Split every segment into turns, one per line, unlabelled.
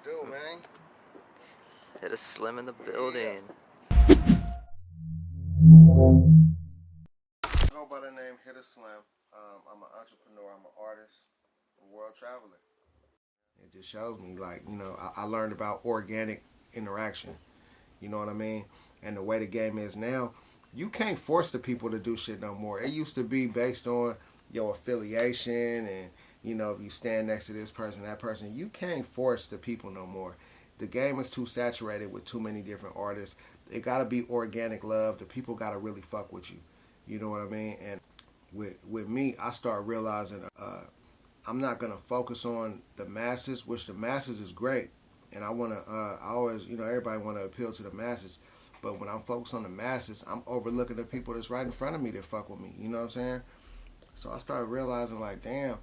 to do, man?
Hitta Slim in the building.
I go by the name Hitta Slim. I'm an entrepreneur. I'm an artist. I'm a world traveler. It just shows me, like, you know, I learned about organic interaction. You know what I mean? And the way the game is now, you can't force the people to do shit no more. It used to be based on your affiliation and, you know, if you stand next to this person, that person. You can't force the people no more. The game is too saturated with too many different artists. It got to be organic love. The people got to really fuck with you. You know what I mean? And with me, I start realizing I'm not going to focus on the masses, which the masses is great. And I want to, I always, you know, everybody want to appeal to the masses. But when I'm focused on the masses, I'm overlooking the people that's right in front of me that fuck with me. You know what I'm saying? So I started realizing, like, damn,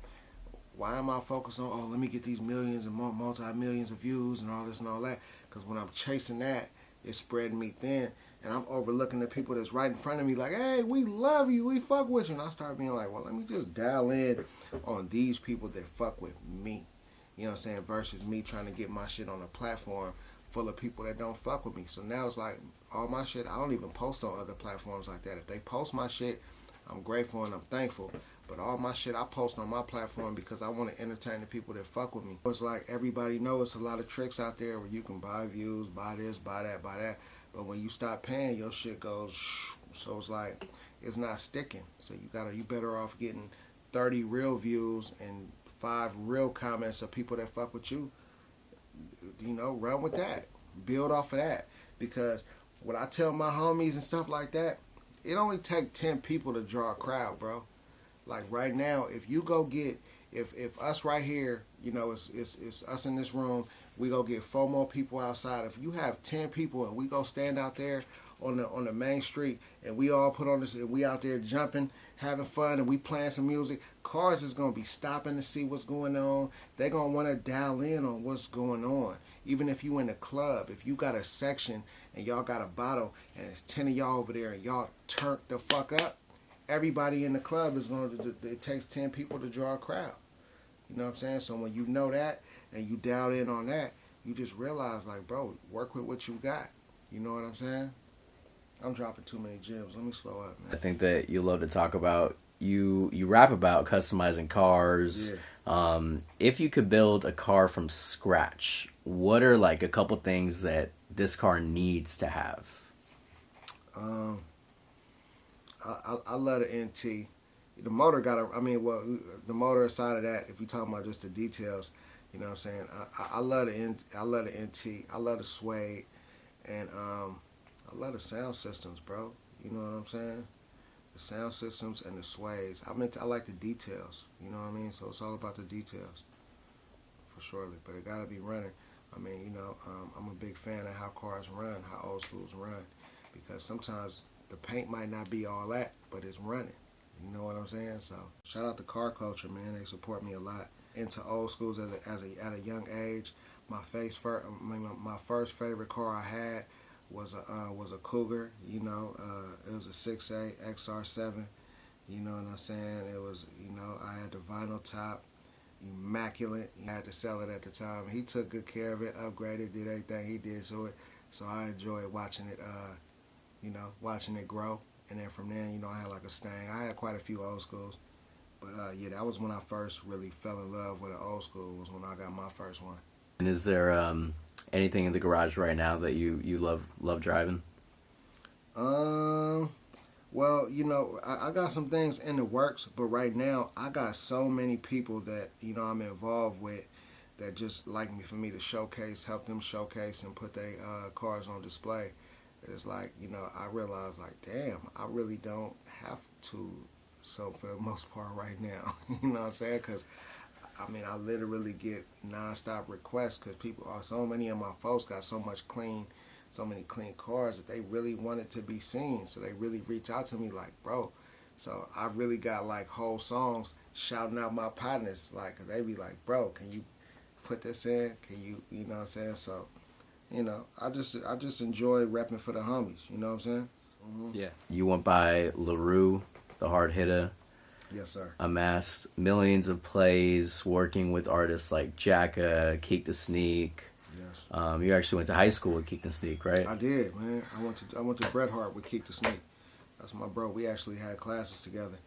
why am I focused on, oh, let me get these millions and multi-millions of views and all this and all that? Because when I'm chasing that, it's spreading me thin. And I'm overlooking the people that's right in front of me like, hey, we love you, we fuck with you. And I start being like, well, let me just dial in on these people that fuck with me. You know what I'm saying? Versus me trying to get my shit on a platform full of people that don't fuck with me. So now it's like, all my shit, I don't even post on other platforms like that. If they post my shit, I'm grateful and I'm thankful. But all my shit I post on my platform because I want to entertain the people that fuck with me. It's like everybody knows it's a lot of tricks out there where you can buy views, buy this, buy that, buy that. But when you stop paying, your shit goes shh. So it's like, it's not sticking. So you better off getting 30 real views and 5 real comments of people that fuck with you. You know, run with that. Build off of that. Because when I tell my homies and stuff like that, it only take 10 people to draw a crowd, bro. Like right now, if you go get, if us right here, you know, it's us in this room, we go get 4 more people outside. If you have 10 people and we go stand out there on the main street and we all put on this, and we out there jumping, having fun, and we playing some music, cars is gonna be stopping to see what's going on. They're gonna want to dial in on what's going on. Even if you in a club, if you got a section and y'all got a bottle and it's 10 of y'all over there and y'all turned the fuck up, everybody in the club is going to, it takes 10 people to draw a crowd. You know what I'm saying? So when you know that and you dial in on that, you just realize, like, bro, work with what you got. You know what I'm saying? I'm dropping too many gems. Let me slow up, man.
I think that you love to talk about, you rap about customizing cars.
Yeah.
If you could build a car from scratch, what are like a couple things that this car needs to have?
I love the NT. The motor got a, I mean, well, the motor aside of that, if you're talking about just the details, you know what I'm saying? I love I love the NT. I love the suede. And I love the sound systems, bro. You know what I'm saying? The sound systems and the sways. I like the details. You know what I mean? So it's all about the details, for surely. But it gotta be running. I mean, you know, I'm a big fan of how cars run, how old schools run, because sometimes the paint might not be all that, but it's running. You know what I'm saying? So shout out to car culture, man. They support me a lot. Into old schools at a young age. My first favorite car I had was a Cougar. You know, it was a 6A XR7. You know what I'm saying? It was, you know, I had the vinyl top, immaculate. I had to sell it at the time. He took good care of it, upgraded, did everything he did to it. So I enjoyed watching it. You know, watching it grow. And then from there, you know, I had like a Stang. I had quite a few old schools. But yeah, that was when I first really fell in love with an old school, was when I got my first one.
And is there anything in the garage right now that you love driving?
Well, you know, I got some things in the works, but right now I got so many people that, you know, I'm involved with that just like me, for me to showcase, help them showcase and put their cars on display. It's like, you know, I realize, like, damn, I really don't have to. So for the most part right now, you know what I'm saying? Because, I mean, I literally get nonstop requests because people are, so many of my folks got so many clean cars that they really want it to be seen. So they really reach out to me like, bro. So I really got like whole songs shouting out my partners. Like, cause they be like, bro, can you put this in? Can you, you know what I'm saying? So, you know, I just enjoy repping for the homies. You know what I'm saying? Mm-hmm.
Yeah. You went by LaRue, the hard hitter.
Yes, sir.
Amassed millions of plays working with artists like Jacka, Keak Da Sneak. You actually went to high school with Keak Da Sneak, right?
I did, man. I went to Bret Hart with Keak Da Sneak. That's my bro. We actually had classes together.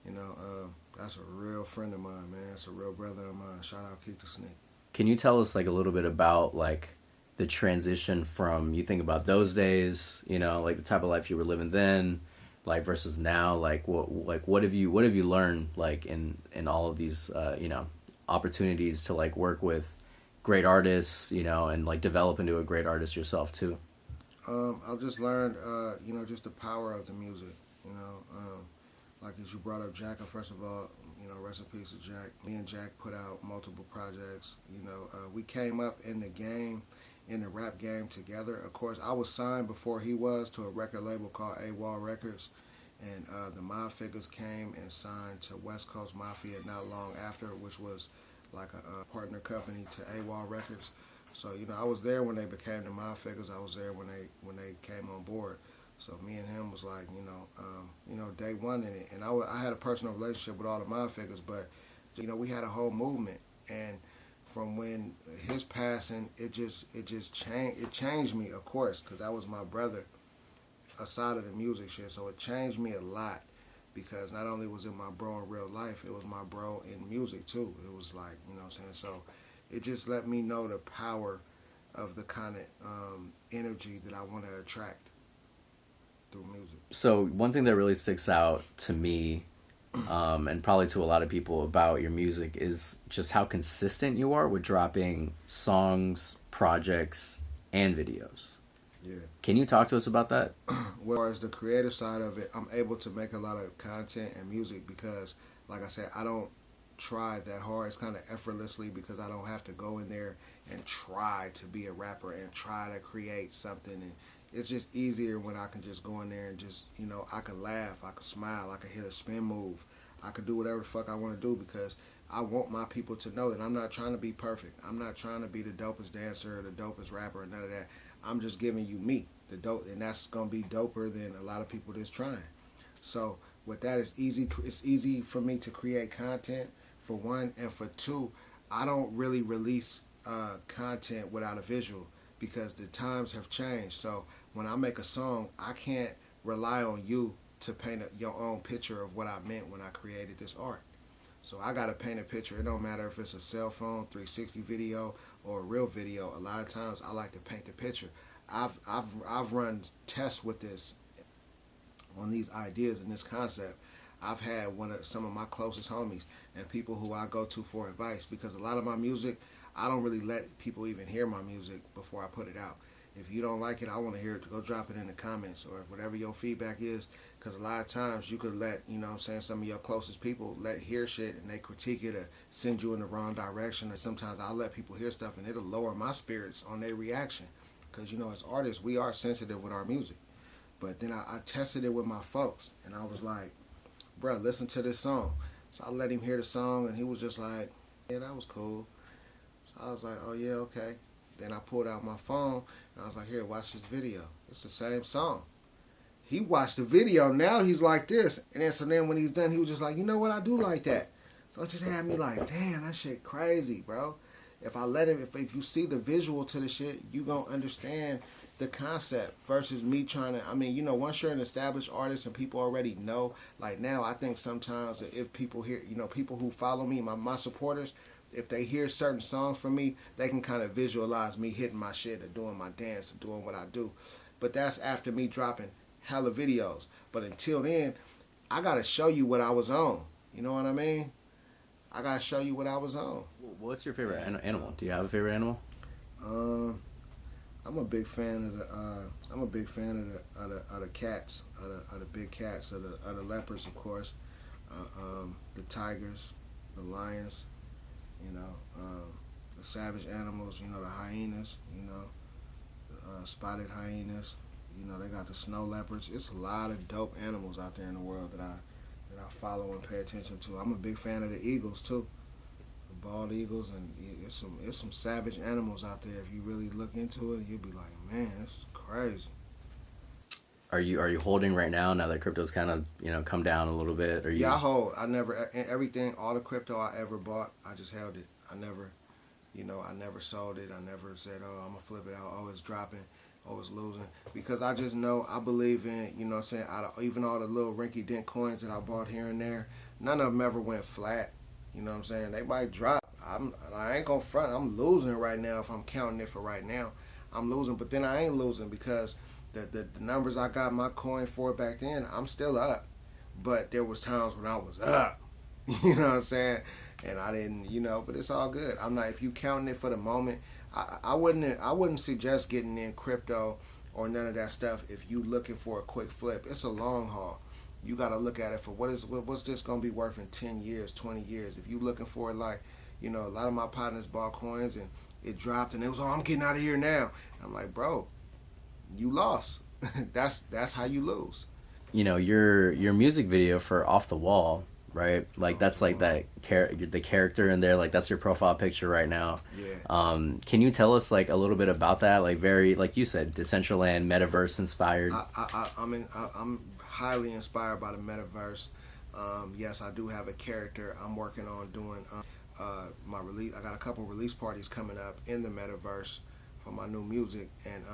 You know, that's a real friend of mine, man. That's a real brother of mine. Shout out Keak Da Sneak.
Can you tell us like a little bit about like the transition from, you think about those days, you know, like the type of life you were living then, like versus now, like what have you learned like in all of these you know, opportunities to like work with great artists, you know, and like develop into a great artist yourself too?
I've just learned, you know, just the power of the music. You know, like as you brought up Jacka, first of all, you know, rest in peace to Jack. Me and Jack put out multiple projects. You know, we came up in the game, in the rap game together. Of course, I was signed before he was to a record label called AWOL Records. And the Mob Figures came and signed to West Coast Mafia not long after, which was like a partner company to AWOL Records. So, you know, I was there when they became the Mob Figures. I was there when they came on board. So me and him was like, you know, day one in it. And I had a personal relationship with all the Mob Figures, but, you know, we had a whole movement. And from when his passing, it changed me, of course, because that was my brother aside of the music shit. So it changed me a lot, because not only was it my bro in real life, it was my bro in music too. It was like, you know what I'm saying? So it just let me know the power of the kind of energy that I want to attract through music.
So one thing that really sticks out to me, and probably to a lot of people about your music, is just how consistent you are with dropping songs, projects, and videos.
Yeah.
Can you talk to us about that?
Well, as the creative side of it, I'm able to make a lot of content and music because, like I said, I don't try that hard. It's kind of effortlessly because I don't have to go in there and try to be a rapper and try to create something. And it's just easier when I can just go in there and just, you know, I can laugh, I can smile, I can hit a spin move, I can do whatever the fuck I want to do, because I want my people to know that I'm not trying to be perfect. I'm not trying to be the dopest dancer or the dopest rapper or none of that. I'm just giving you me, the dope, and that's gonna be doper than a lot of people that's trying. So with that, it's easy for me to create content, for one, and for two, I don't really release content without a visual, because the times have changed. So when I make a song, I can't rely on you to paint your own picture of what I meant when I created this art. So I gotta paint a picture. It don't matter if it's a cell phone 360 video or a real video. A lot of times I like to paint the picture. I've run tests with this, on these ideas and this concept. I've had some of my closest homies and people who I go to for advice, because a lot of my music, I don't really let people even hear my music before I put it out. If you don't like it, I want to hear it, go drop it in the comments or whatever your feedback is, because a lot of times you could let, you know what I'm saying, some of your closest people hear shit and they critique it or send you in the wrong direction. Or sometimes I'll let people hear stuff and it'll lower my spirits on their reaction, because, you know, as artists, we are sensitive with our music. But then I tested it with my folks and I was like, bruh, listen to this song. So I let him hear the song and he was just like, yeah, that was cool. So I was like, oh yeah, okay. Then I pulled out my phone and I was like, here, watch this video. It's the same song. He watched the video, now he's like this. And then when he's done, he was just like, you know what, I do like that. So it just had me like, damn, that shit crazy, bro. If I let him, if you see the visual to the shit, you gonna understand the concept versus me trying to, I mean, you know, once you're an established artist and people already know, like now, I think sometimes if people hear, you know, people who follow me, my supporters, if they hear certain songs from me, they can kind of visualize me hitting my shit or doing my dance or doing what I do. But that's after me dropping hella videos. But until then, I gotta show you what I was on. You know what I mean? I gotta show you what I was on.
What's your favorite animal? Do you have a favorite animal?
I'm a big fan of the cats, of the big cats, of the leopards, of course, the tigers, the lions, you know, the savage animals, you know, the hyenas, you know, spotted hyenas, you know, they got the snow leopards. It's a lot of dope animals out there in the world that I follow and pay attention to. I'm a big fan of the eagles too, the bald eagles, and it's some savage animals out there. If you really look into it, you'll be like, man, this is crazy.
Are you holding right now that crypto's kind of, you know, come down a little bit? Or you...
Yeah, I hold. I never, everything, all the crypto I ever bought, I just held it. I You know, I never sold it. I never said, oh, I'm going to flip it out. Oh, it's dropping. Oh, it's losing. Because I just know, I believe in, you know what I'm saying, out of even all the little rinky-dink coins that I bought here and there, none of them ever went flat. You know what I'm saying? They might drop. I ain't going to front. I'm losing right now if I'm counting it for right now. I'm losing. But then I ain't losing because the numbers I got my coin for back then, I'm still up. But there was times when I was up. You know what I'm saying? And I didn't, you know, but it's all good. I'm not, if you counting it for the moment, I wouldn't suggest getting in crypto or none of that stuff if you looking for a quick flip. It's a long haul. You got to look at it for what's this going to be worth in 10 years, 20 years. If you looking for it, like, you know, a lot of my partners bought coins and it dropped and it was, oh, I'm getting out of here now. And I'm like, bro, you lost. that's how you lose.
You know, your music video for Off the Wall, right? Like that's like that the character in there, like that's your profile picture right now.
Yeah.
Can you tell us like a little bit about that? Like very, like you said, Decentraland, Metaverse inspired.
I'm highly inspired by the Metaverse. Yes, I do have a character. I'm working on doing my release. I got a couple release parties coming up in the Metaverse for my new music, and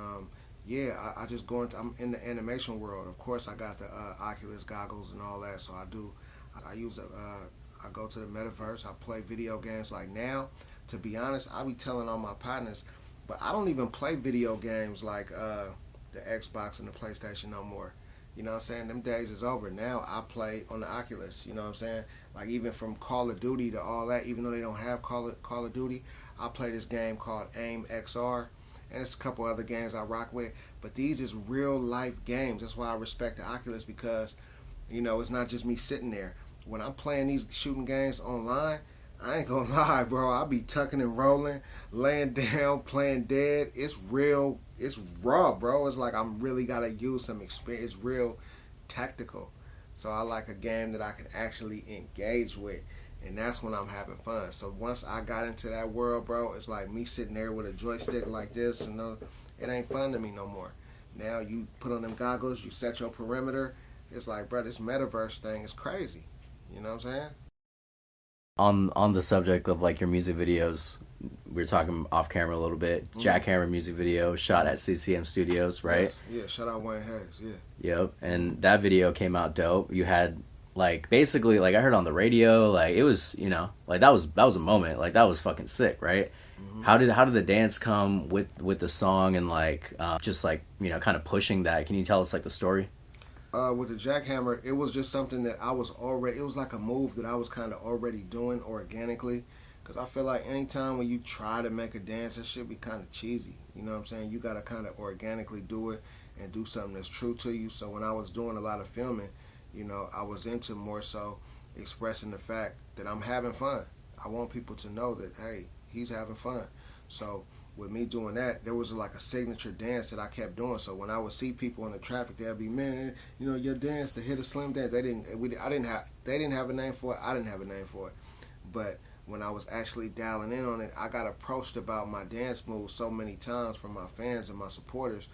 yeah, I just I'm in the animation world. Of course, I got the Oculus goggles and all that, so I use I go to the Metaverse. I play video games. Like now, to be honest, I be telling all my partners, but I don't even play video games like the Xbox and the PlayStation no more. You know what I'm saying? Them days is over. Now I play on the Oculus. You know what I'm saying? Like even from Call of Duty to all that, even though they don't have Call of Duty, I play this game called AIM XR. And it's a couple other games I rock with. But these is real life games. That's why I respect the Oculus, because, you know, it's not just me sitting there. When I'm playing these shooting games online, I ain't gonna lie, bro. I be tucking and rolling, laying down, playing dead. It's real. It's raw, bro. It's like I'm really gotta use some experience. It's real tactical. So I like a game that I can actually engage with. And that's when I'm having fun. So once I got into that world, bro, it's like me sitting there with a joystick like this, and it ain't fun to me no more. Now you put on them goggles, you set your perimeter. It's like, bro, this Metaverse thing is crazy. You know what I'm saying?
On the subject of like your music videos, we were talking off camera a little bit. Jackhammer music video shot at CCM Studios, right?
Yes. Yeah, shout out Wayne Hayes. Yeah.
Yep, and that video came out dope. You had like basically like I heard on the radio, like it was, you know, like that was a moment, like that was fucking sick, right? How did the dance come with the song and like just like, you know, kind of pushing that? Can you tell us like the story?
With the Jackhammer, it was just something that I was already, it was like a move that I was kind of already doing organically, because I feel like anytime when you try to make a dance, it should be kind of cheesy. You know what I'm saying? You got to kind of organically do it and do something that's true to you. So when I was doing a lot of filming, you know, I was into more so expressing the fact that I'm having fun. I want people to know that, hey, he's having fun. So with me doing that, there was like a signature dance that I kept doing. So when I would see people in the traffic, they'd be, man, you know, your dance, the Hitta Slim dance. They didn't have a name for it. I didn't have a name for it. But when I was actually dialing in on it, I got approached about my dance moves so many times from my fans and my supporters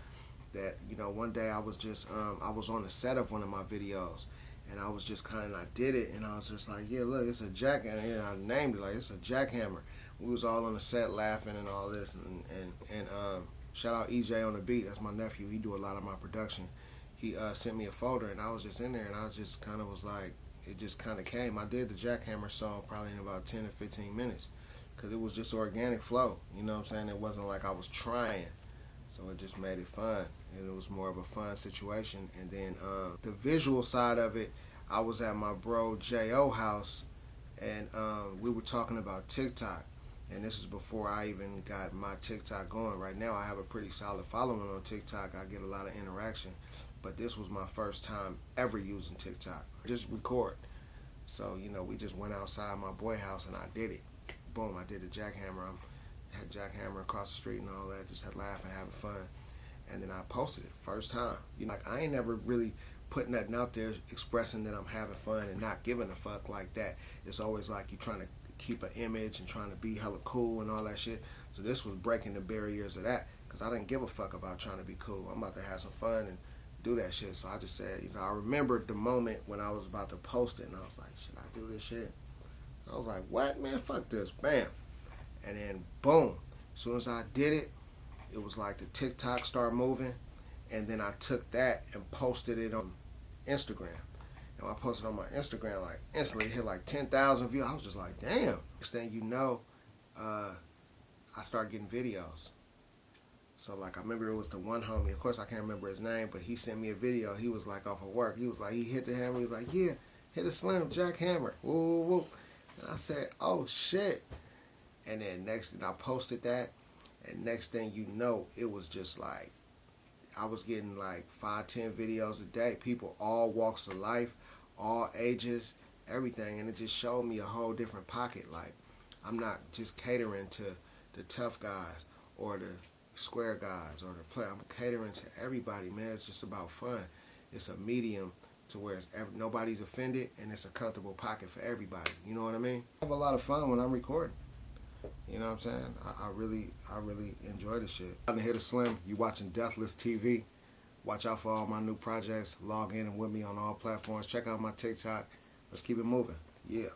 that, you know, one day I was just I was on the set of one of my videos, and I was just kind of, I did it, and I was just like, yeah, look, it's a jack, and I named it like it's a jackhammer. We was all on the set laughing and all this, and shout out EJ on the beat. That's my nephew. He do a lot of my production. He sent me a folder, and I was just in there, and I just kind of was like, it just kind of came. I did the Jackhammer song probably in about 10 to 15 minutes, because it was just organic flow. You know what I'm saying? It wasn't like I was trying. So it just made it fun, and it was more of a fun situation. And then the visual side of it, I was at my bro J.O. house, and we were talking about TikTok. And this is before I even got my TikTok going. Right now I have a pretty solid following on TikTok. I get a lot of interaction. But this was my first time ever using TikTok. Just record. So, you know, we just went outside my boy house and I did it. Boom, I did the Jackhammer. I had Jackhammer across the street and all that. Just had laughing, having fun. And then I posted it. First time. You know, like, I ain't never really put nothing out there expressing that I'm having fun and not giving a fuck like that. It's always like you trying to keep an image and trying to be hella cool and all that shit. So this was breaking the barriers of that, because I didn't give a fuck about trying to be cool. I'm about to have some fun and do that shit. So I just said, you know, I remembered the moment when I was about to post it, and I was like, should I do this shit? I was like, what, man, fuck this, bam. And then boom, as soon as I did it, it was like the TikTok started moving, and then I took that and posted it on Instagram. And I posted on my Instagram, like instantly hit like 10,000 views. I was just like, damn. Next thing you know, I started getting videos. So like I remember it was the one homie, of course I can't remember his name, but he sent me a video. He was like off of work. He was like, he hit the hammer. He was like, yeah, Hitta Slim, Jackhammer. Woo, woo, woo. And I said, oh shit. And then next thing I posted that, and next thing you know, it was just like, I was getting like 5-10 videos a day. People all walks of life, all ages, everything. And it just showed me a whole different pocket. Like, I'm not just catering to the tough guys or the square guys or the player. I'm catering to everybody, man. It's just about fun. It's a medium to where nobody's offended, and it's a comfortable pocket for everybody. You know what I mean? I have a lot of fun when I'm recording. You know what I'm saying? I really enjoy this shit. I'm Hitta Slim. You watching Deathless TV. Watch out for all my new projects. Log in and with me on all platforms. Check out my TikTok. Let's keep it moving. Yeah.